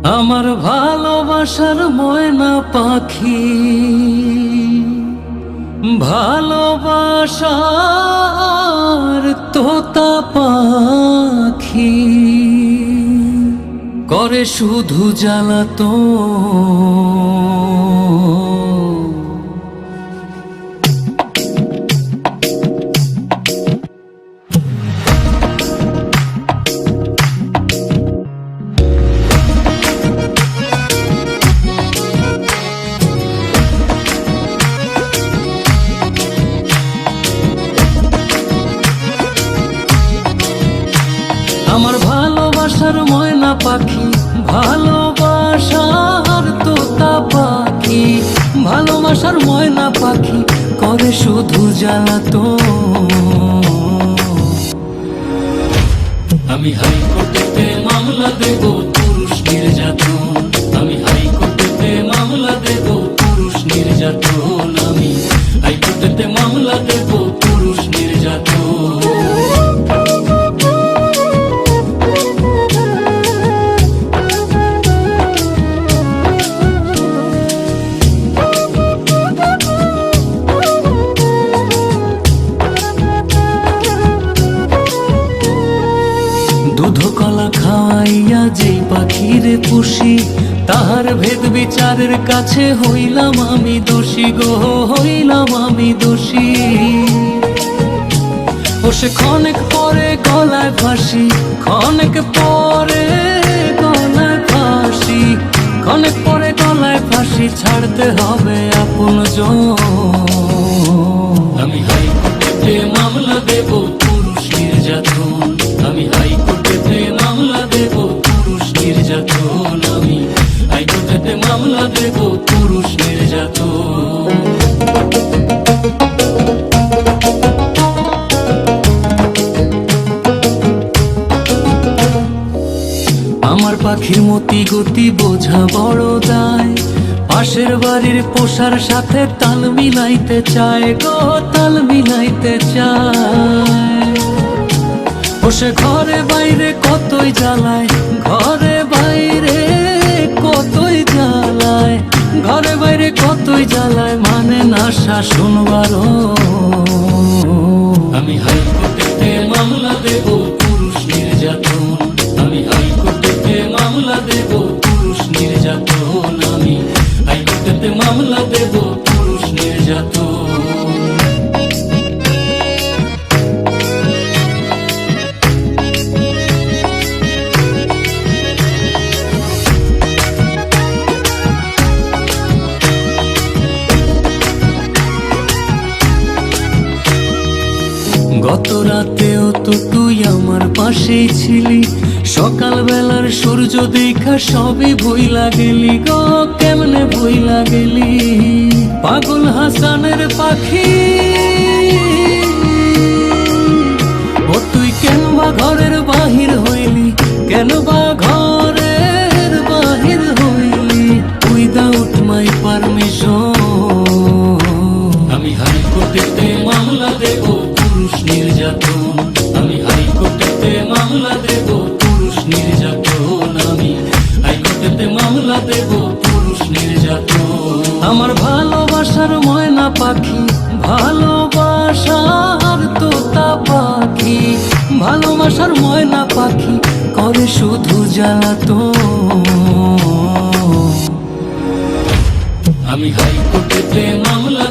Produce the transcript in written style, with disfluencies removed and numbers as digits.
আমার ভালোবাসার ময়না পাখি, ভালোবাসার তোতা পাখি করে শুধু জ্বালাতন। আমার ভালোবাসার ময়না পাখি, ভালোবাসার তোতা পাখি, ভালোবাসার ময়না পাখি করে শুধু জ্বালাতন। আমি হাইকোর্টেতে মামলা দেব পুরুষ নির্যাতন, আমি হাইকোর্টেতে মামলা দেব পুরুষ নির্যাতন, আমি হাইকোর্টেতে মামলা দেব পুরুষ নির্যাতন। দুধ কলা খাওয়াইয়া যে পাখিরে পুষি, তাহার ভেদ বিচারের কাছে হইলাম আমি দোষী গো, হইলাম আমি দোষী। ও সে ক্ষণেক পরে গলায় ফাঁসি, ক্ষণেক পরে গলায় ফাঁসি, ক্ষণেক পরে গলায় ফাঁসি, ছাড়তে হবে আপনজন। আমি হাইকোর্টে মামলা দেব পুরুষ নির্যাতন, আমি হাইকোর্টেতে মামলা দেব পুরুষ নির্যাতন, আমি হাইকোর্টেতে মামলা দেব পুরুষ নির্যাতন। আমার পাখির মতি গতি বোঝা বড় দায়, পাশের বাড়ির পোষার সাথে তাল মিলাইতে চায় গো, তাল মিলাইতে চায়। বসে ঘরে বাইরে কতই জ্বালায়, ঘরে বাইরে কতই জ্বালায়, ঘরে বাইরে কতই জ্বালায়, মানে না শাসন বারণ। আমি হাইকোর্টেতে মামলা দেব পুরুষ নির্যাতন, আমি হাইকোর্টেতে মামলা দেব পুরুষ নির্যাতন, আমি হাইকোর্টেতে মামলা দেব পুরুষ নির্যাতন। গত রাতেও তো তুই আমার পাশেই ছিলি, সকাল বেলার সূর্য দেখা সবই ভুইলা গেলি গো, কেমনে ভুইলা গেলি। পাগল হাসানের পাখি ও তুই কেন বা ঘরের বাহির হইলি, কেন বা ঘরের বাহির হইলি, উইদাউট মাই পারমিশন। আমি হাইকোর্টেতে মামলা দেব পুরুষ নির্যাতন, আমি হাইকোর্টেতে মামলা দেব পুরুষ নির্যাতন, আমি হাইকোর্টেতে মামলা দেব পুরুষ নির্যাতন। আমার ভালোবাসার ময়না পাখি, ভালোবাসার তোতা পাখি, ভালোবাসার ময়না পাখি করে শুধু জ্বালাতন। আমি হাইকোর্টেতে মামলা